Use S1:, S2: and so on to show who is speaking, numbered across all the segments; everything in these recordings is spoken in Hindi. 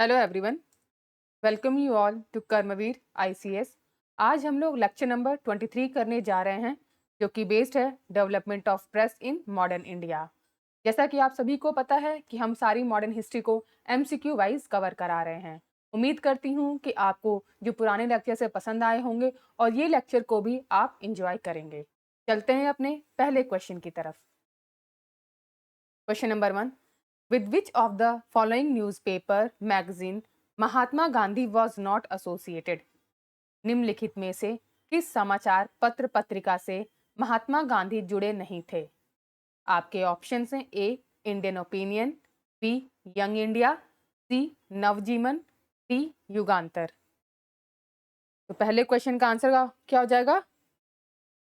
S1: Hello everyone, welcome you all to Karmaveer ICS. आज हम लोग लेक्चर नंबर 23 करने जा रहे हैं, जो कि बेस्ड है development of press in modern India. जैसा कि आप सभी को पता है कि हम सारी मॉडर्न हिस्ट्री को एमसीक्यू वाइज कवर करा रहे हैं। उम्मीद करती हूँ कि आपको जो पुराने लेक्चर से पसंद आए होंगे और ये लेक्चर को भी आप इंजॉय करेंगे। चलते हैं अपने पहले क्वेश्चन की तरफ। Question number 1, with which of the following newspaper magazine Mahatma Gandhi was not associated? निम्नलिखित में से किस समाचार पत्र पत्रिका से महात्मा गांधी जुड़े नहीं थे? आपके ऑप्शंस हैं A Indian Opinion, B Young India, C Navjivan, D Yugantar. तो पहले क्वेश्चन का आंसर क्या हो जाएगा?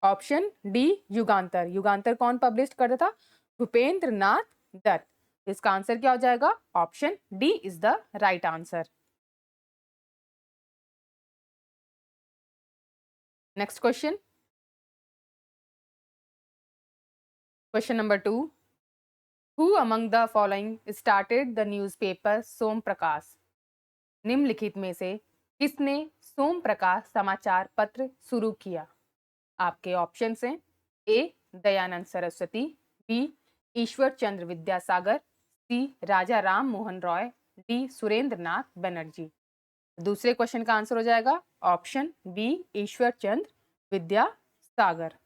S1: ऑप्शन डी युगांतर। युगांतर कौन पब्लिश करता था? भूपेंद्र नाथ दत्त। इसका आंसर क्या हो जाएगा? Option D is the right answer. Next question, question number 2, who among the following started the newspaper Som Prakash? निम्नलिखित में से किसने सोम प्रकाश समाचार पत्र शुरू किया? आपके ऑप्शन हैं A Dayanand Saraswati, B Ishwar Chandra Vidyasagar, C Raja Ram Mohan Roy, D Surendra Nath Banerjee. दूसरे क्वेश्चन का आंसर हो जाएगा option B Ishwar Chandra Vidyasagar.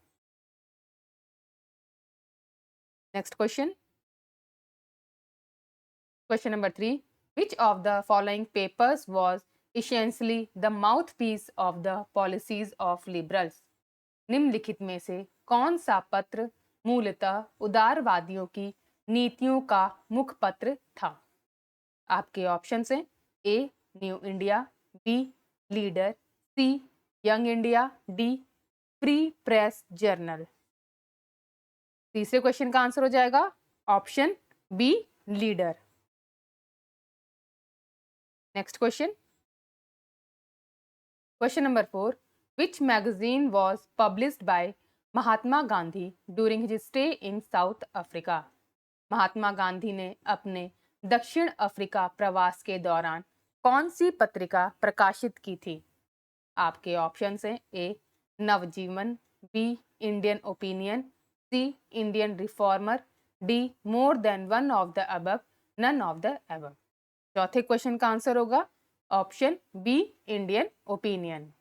S1: Next question, question number 3, which of the following papers was essentially the mouthpiece of the policies of liberals? निम्नलिखित में से कौन सा पत्र मूलतः उदारवादियों की नीतियों का मुखपत्र था? आपके ऑप्शन हैं A New India, B Leader, C Young India, D Free Press Journal. तीसरे क्वेश्चन का आंसर हो जाएगा option B Leader. Next question, question number 4, which magazine was published by Mahatma Gandhi during his stay in South Africa? Mahatma Gandhi ने अपने दक्षिण अफ्रीका प्रवास के दौरान कौन सी पत्रिका प्रकाशित की थी? आपके ऑप्शंस हैं A Navjivan, B Indian Opinion, C Indian Reformer, D more than one of the above, none of the above. चौथे क्वेश्चन का आंसर होगा option B Indian Opinion.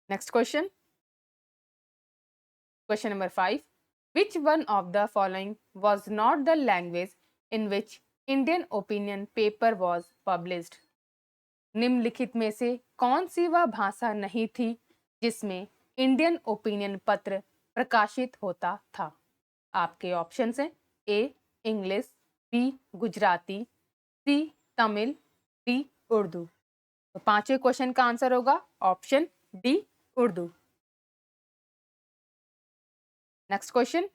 S1: Next question, question number 5, which one of the following was not the language in which Indian opinion paper was published? निम्नलिखित में से कौन सी वह भाषा नहीं थी जिसमें इंडियन ओपिनियन पत्र प्रकाशित होता था? आपके ऑप्शंस हैं ए इंग्लिश, बी गुजराती, सी तमिल, डी उर्दू। तो पांचवें क्वेश्चन का आंसर होगा option D Urdu. Next question,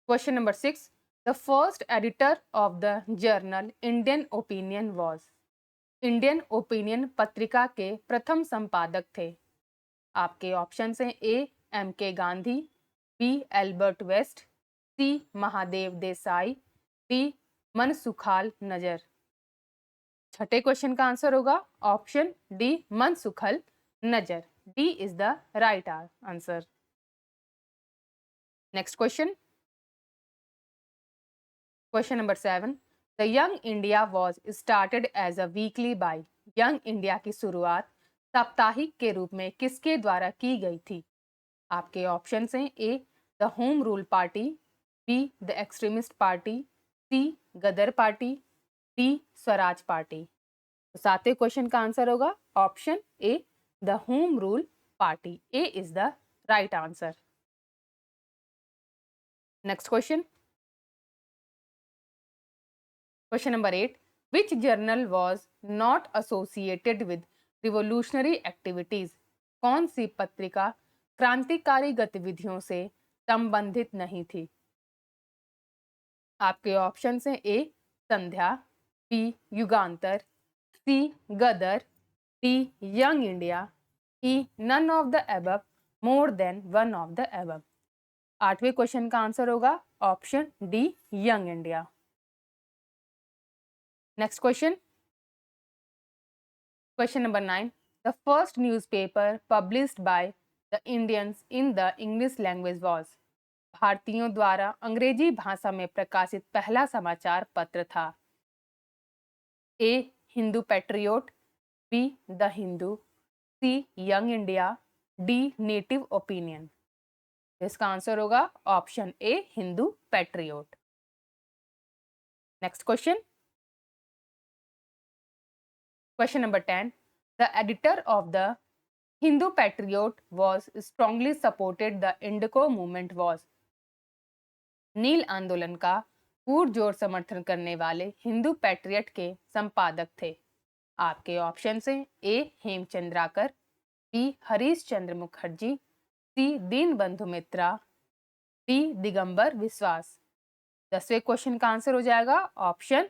S1: question number 6, the first editor of the journal Indian opinion was? Indian opinion पत्रिका के प्रथम संपादक थे। आपके ऑप्शंस हैं ए एम के गांधी, बी एल्बर्ट वेस्ट, सी महादेव देसाई, डी मनसुखाल नजर। छठे क्वेश्चन का आंसर होगा option D Mansukhlal Nazar. D is the right answer. Next question, question number 7, the Young India was started as a weekly by? Young India की शुरुआत साप्ताहिक के रूप में किसके द्वारा की गई थी? आपके ऑप्शंस हैं A the Home Rule Party, B the extremist party, C Ghadar Party, D Swaraj Party. तो सातवें क्वेश्चन का आंसर होगा option A the Home Rule Party. A is the right answer. Next question, question number 8, which journal was not associated with revolutionary activities? कौन सी पत्रिका क्रांतिकारी गतिविधियों से संबंधित नहीं थी? आपके ऑप्शंस हैं A Sandhya, B Yugantar, C Ghadar, D Young India, E none of the above, more than one of the above. आठवें क्वेश्चन का आंसर होगा option D Young India. Next question, question number 9, the first newspaper published by the Indians in the English language was. भारतीयों द्वारा अंग्रेजी भाषा में प्रकाशित पहला समाचार पत्र था। A Hindu Patriot, B the Hindu, C Young India, D Native Opinion. इसका आंसर होगा option A Hindu Patriot. Next question, question number 10, the editor of the Hindu Patriot was strongly supported the indigo movement was. नील आंदोलन का पुरजोर समर्थन करने वाले हिंदू पैट्रियट के संपादक थे। आपके ऑप्शन हैं A Hemchandrakar, B Harish Chandra Mukherjee, C Dinabandhu Mitra, D Digambar Biswas. 10वें क्वेश्चन का आंसर हो जाएगा option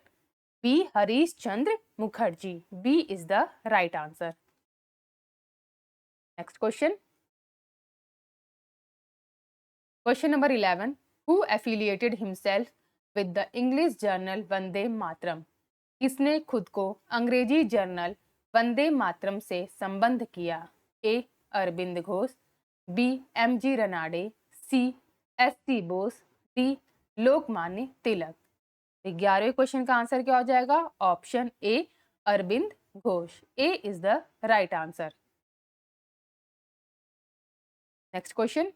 S1: B Harish Chandra Mukherjee. B is the right answer. Next question, question number 11, who affiliated himself with the English journal Vande Mataram. किसने खुद को अंग्रेजी जर्नल वंदे मातरम से संबंध किया। A Aurobindo Ghosh, B M G Ranade, C S C Bose, D Lokmanya Tilak. 11वें क्वेश्चन का आंसर क्या हो जाएगा option A Aurobindo Ghosh. A is the right answer. Next question,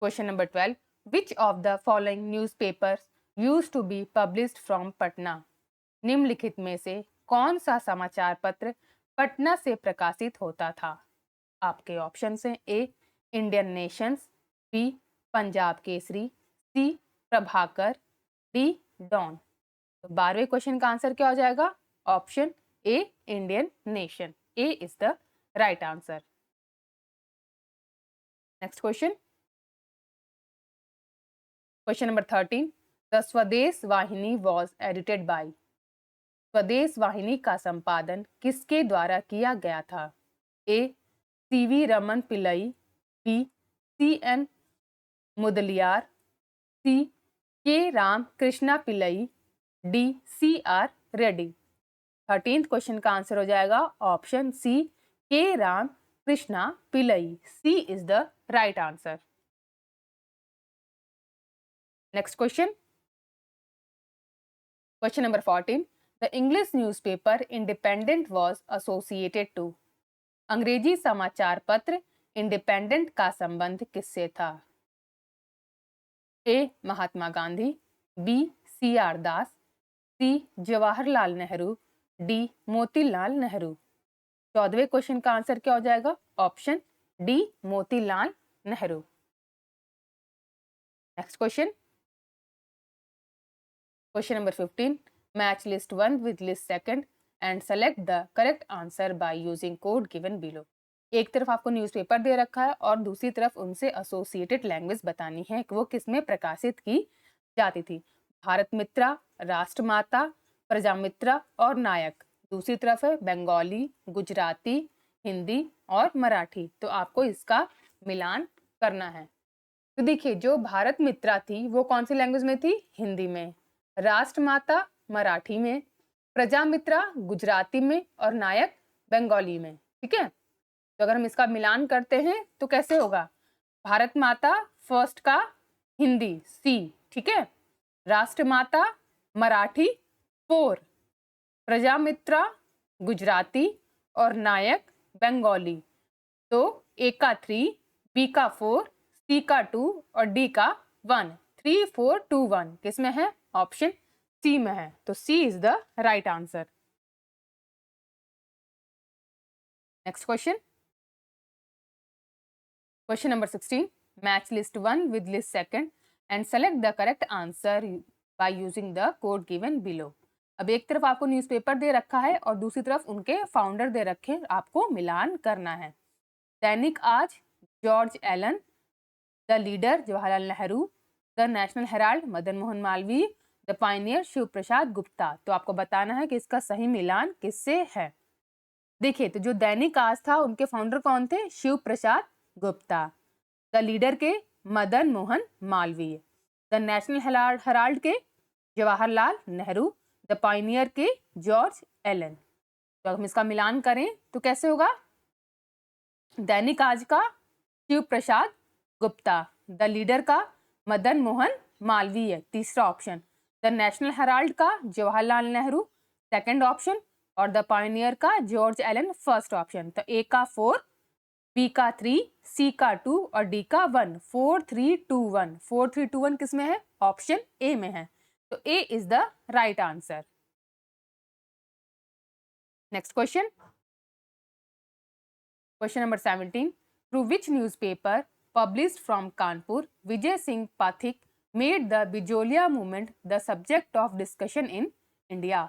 S1: question number 12, which of the following newspapers used to be published from Patna. निम्नलिखित में से कौन सा समाचार पत्र पटना से प्रकाशित होता था। आपके ऑप्शन हैं A Indian Nations, B Punjab Kesari, C Prabhakar, D Dawn. तो 12वें क्वेश्चन का आंसर क्या हो जाएगा option A Indian Nation. A is the right answer. Next question, question number 13, the Swadesh Vahini was edited by. स्वदेश वाहिनी का संपादन किसके द्वारा किया गया था। A C V Raman Pillai, B C N Mudaliar, C K Ram Krishna Pillai, D C R Reddy. 13th question का आंसर हो जाएगा option C K Ram Krishna Pillai. C is the right answer. Next question, question number 14, the English newspaper Independent was associated to. अंग्रेजी समाचार पत्र इंडिपेंडेंट का संबंध किससे था। A Mahatma Gandhi, B C R Das, C Jawaharlal Nehru, D Motilal Nehru. 14वें question का आंसर क्या हो जाएगा option D Motilal Nehru. Next question, question number 15, match list 1 with list 2 and select the correct answer by using code given below. एक तरफ आपको न्यूज़पेपर दे रखा है और दूसरी तरफ उनसे एसोसिएटेड लैंग्वेज बतानी है कि वो किसमें प्रकाशित की जाती थी। भारत मित्रा, राष्ट्रमाता, प्रजामित्रा और नायक। दूसरी तरफ है बंगाली, गुजराती, हिंदी और मराठी। तो आपको इसका मिलान करना है। तो देखिए जो भारत मित्रा थी वो कौन सी लैंग्वेज में थी, हिंदी में। राष्ट्रमाता मराठी में, प्रजामित्रा गुजराती में और नायक बंगाली में। ठीक है, तो अगर हम इसका मिलान करते हैं तो कैसे होगा, भारत माता फर्स्ट का हिंदी सी, ठीक है, राष्ट्रमाता मराठी 4, प्रजामित्रा गुजराती और नायक बंगाली। तो ए का 3, बी का 4, सी का 2 और डी का 1। 3 4 2 1 किस में है, ऑप्शन सी में है। तो C is the right answer. Next question, question number 16, match list 1 with list 2 and select the correct answer by using the code given below. अब एक तरफ आपको न्यूज़पेपर दे रखा है और दूसरी तरफ उनके फाउंडर दे रखे हैं, आपको मिलान करना है। Dainik Aaj George Allen, the Leader Jawaharlal Nehru, the National Herald Madan Mohan Malaviya, the Pioneer Shiv Prasad Gupta. तो आपको बताना है कि इसका सही मिलान किससे है। देखिए तो जो दैनिक आज था उनके फाउंडर कौन थे, शिव प्रसाद गुप्ता। द लीडर के Madan Mohan Malaviya, the National Herald के जवाहरलाल नेहरू, द पायनियर के जॉर्ज एलन। तो हम इसका मिलान करें तो कैसे होगा? दैनिक आज का शिव प्रसाद गुप्ता, द लीडर का मदन मोहन मालवीय, तीसरा ऑप्शन। द नेशनल हेराल्ड का जवाहरलाल नेहरू, सेकंड ऑप्शन। और द पायनियर का जॉर्ज एलन, फर्स्ट ऑप्शन। तो ए का 4, बी का 3, सी का 2 और डी का 1। 4 3 2 1, 4 3 2 1 किस में है? ऑप्शन ए में है। तो A is the right answer. Next question, question number 17। Through which newspaper published from Kanpur, Vijay Singh Pathik made the Bijolia movement the subject of discussion in India?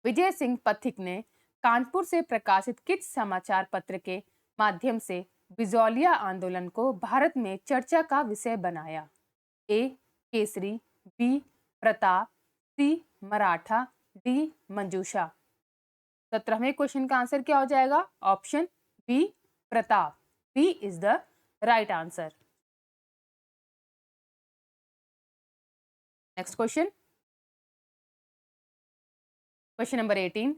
S1: Vijay Singh Pathik ने कानपुर से प्रकाशित किस समाचार पत्र के माध्यम से बिजौलिया आंदोलन को भारत में चर्चा का विषय बनाया? A Kesari, B Pratap, C Maratha, D Manjusha. 17वें क्वेश्चन का आंसर क्या हो जाएगा? Option B Pratap. B is the right answer. Next question, question number 18।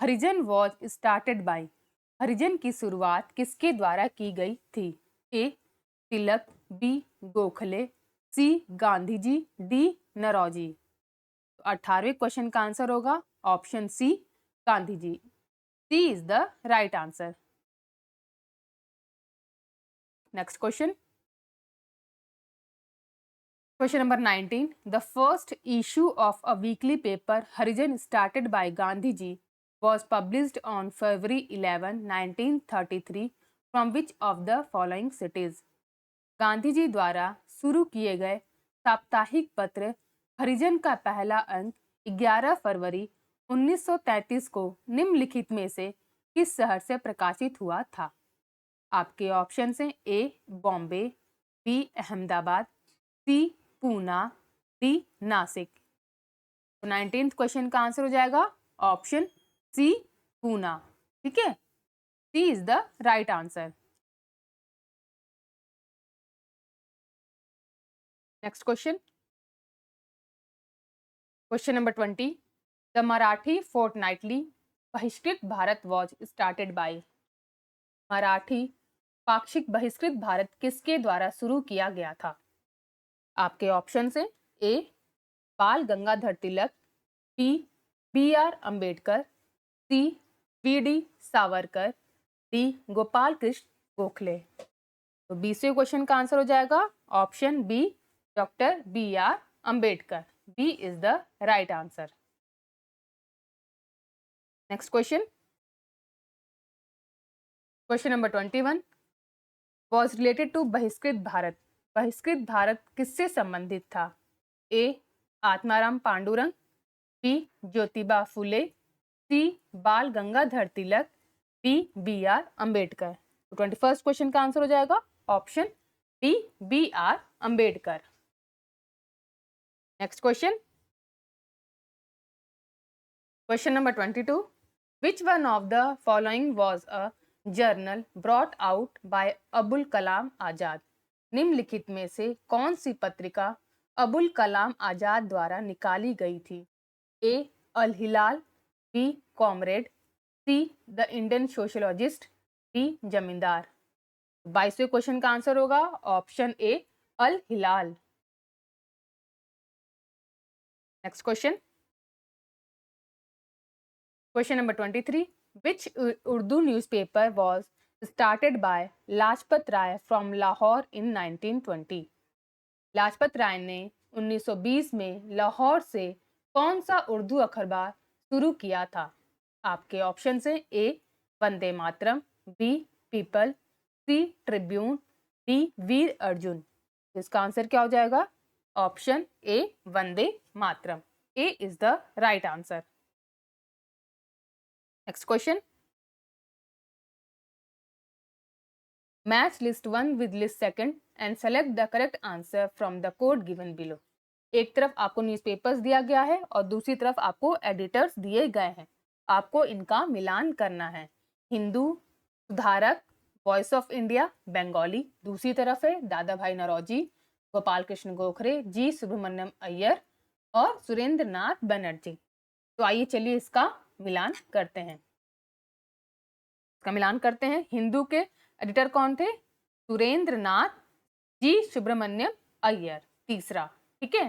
S1: Harijan was started by, Harijan की शुरुआत किसके द्वारा की गई थी? A Tilak, B Gokhale, C Gandhi ji, D Naoroji. तो 18वें क्वेश्चन का आंसर होगा option C Gandhi ji. C is the right answer. Next question, question number 19। The first issue of a weekly paper Harijan started by Gandhi ji was published on February 11, 1933 from which of the following cities? Gandhi ji द्वारा शुरू किए गए साप्ताहिक पत्र हरिजन का पहला अंक 11 फरवरी 1933 को निम्नलिखित में से किस शहर से प्रकाशित हुआ था? आपके ऑप्शन हैं ए बॉम्बे, बी अहमदाबाद, सी पूना, डी नासिक। तो 19th क्वेश्चन का आंसर हो जाएगा ऑप्शन सी पूना। ठीक है, C is the right answer. Next question, question number 20। The Marathi fortnightly Bahishkrit Bharat was started by, Marathi पाक्षिक बहिष्कृत भारत किसके द्वारा शुरू किया गया था? आपके ऑप्शन हैं A Bal Gangadhar Tilak, B B R Ambedkar, C V D Savarkar, D Gopal Krishna Gokhale. तो 20वें क्वेश्चन का आंसर हो जाएगा option B doctor B R Ambedkar. B is the right answer. Next question, question number 21। Was related to Bahishkrit Bharat, Bahishkrit Bharat किससे संबंधित था? A Atmaram Pandurang, B Jyotiba Phule, C Bal Gangadhar Tilak, D B R Ambedkar. तो 21st क्वेश्चन का आंसर हो जाएगा option D B R Ambedkar. Next question, question number 22। Which one of the following was a journal brought out by Abul Kalam Azad? निम्नलिखित में से कौन सी पत्रिका अबुल कलाम आजाद द्वारा निकाली गई थी? A Al Hilal, B comrade, C the Indian sociologist, D Zamindar. 22वें क्वेश्चन का आंसर होगा option A Al Hilal. Next question, question number 23। Which Urdu newspaper was started by Lajpat Rai from Lahore in 1920? Lajpat Rai ने 1920 में लाहौर से कौन सा उर्दू अखबार शुरू किया था? आपके ऑप्शन हैं A Vande Mataram, B People, C Tribune, D Veer Arjun. इसका आंसर क्या हो जाएगा? Option A Vande Mataram. A is the right answer. Next question, match list 1 with list 2 and select the correct answer from the code given below। एक तरफ आपको न्यूज़पेपर्स दिया गया है और दूसरी तरफ आपको एडिटर्स दिए गए हैं। आपको इनका मिलान करना है। हिंदू, सुधारक, वॉइस ऑफ इंडिया, बंगाली। दूसरी तरफ है दादा भाई नौरोजी, गोपाल कृष्ण गोखले, जी सुब्रमण्यम अय्यर, और सुरेंद्र नाथ बनर्जी। तो आइए चलिए इसका मिलान करते हैं। हिंदू के एडिटर कौन थे? सुरेंद्र नाथ जी सुब्रमण्यम अय्यर, तीसरा। ठीक है।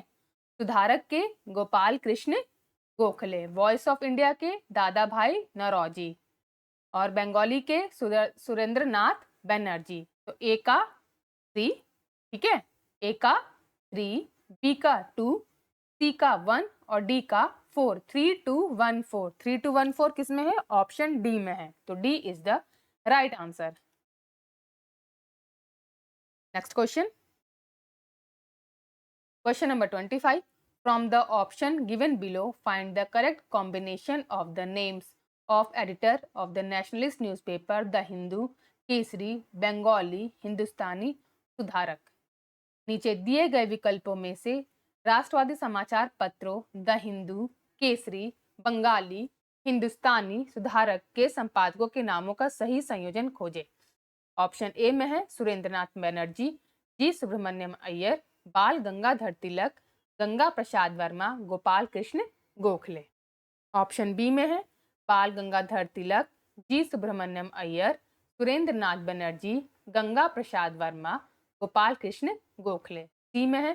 S1: सुधारक के Gopal Krishna Gokhale, voice of India के दादा भाई नौरोजी, और बंगाली के सुरेंद्र नाथ बनर्जी। तो ए का 3, ठीक है, ए का 3, बी का 2, सी का 1 और डी का 4। 3214, 3214 किस में है? ऑप्शन डी में है। तो D is the right answer. Next question, question number 25। From the option given below, find the correct combination of the names of editor of the nationalist newspaper The Hindu, Kesari, Bengali, Hindustani, Sudharak. नीचे दिए गए विकल्पों में से राष्ट्रवादी समाचार पत्रों द हिंदू, केसरी, बंगाली, हिंदुस्तानी, सुधारक के संपादकों के नामों का सही संयोजन खोजें। ऑप्शन ए में है सुरेंद्रनाथ बनर्जी, जी सुब्रमण्यम अय्यर, बाल गंगाधर तिलक, गंगा प्रसाद वर्मा, गोपाल कृष्ण गोखले। ऑप्शन बी में है बाल गंगाधर तिलक, जी सुब्रमण्यम अय्यर, सुरेंद्रनाथ बनर्जी, गंगा प्रसाद वर्मा, गोपाल कृष्ण गोखले। सी में है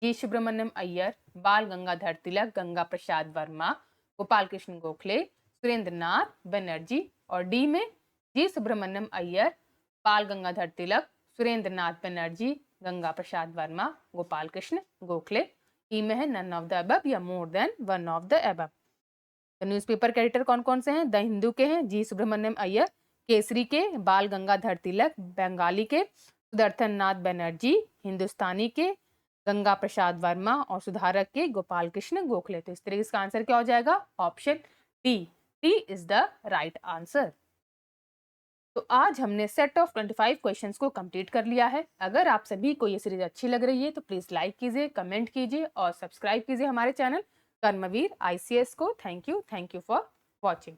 S1: जी सुब्रमण्यम अय्यर, बाल गंगाधर तिलक, गंगा प्रसाद वर्मा, गोपाल कृष्ण गोखले, सुरेंद्रनाथ बनर्जी। और डी में जी सुब्रमण्यम अय्यर, बाल गंगाधर तिलक, सुरेंद्रनाथ बनर्जी, गंगा प्रसाद वर्मा, गोपाल कृष्ण गोखले। ई में है नन ऑफ द अबव या मोर than one of the above. तो न्यूज़पेपर के एडिटर कौन कौन से हैं? द हिंदू के हैं जी सुब्रमण्यम अय्यर, केसरी के बाल गंगाधर तिलक, बंगाली के सुदर्शन नाथ बनर्जी, हिंदुस्तानी के गंगा प्रसाद वर्मा और सुधारक के गोपाल कृष्ण गोखले। तो इस तरीके से आंसर क्या हो जाएगा? Option D, D is the right answer. तो आज हमने सेट ऑफ 25 क्वेश्चंस को कंप्लीट कर लिया है। अगर आप सभी को ये सीरीज अच्छी लग रही है तो प्लीज लाइक कीजिए, कमेंट कीजिए और सब्सक्राइब कीजिए हमारे चैनल कर्मवीर ICS को। Thank you for watching.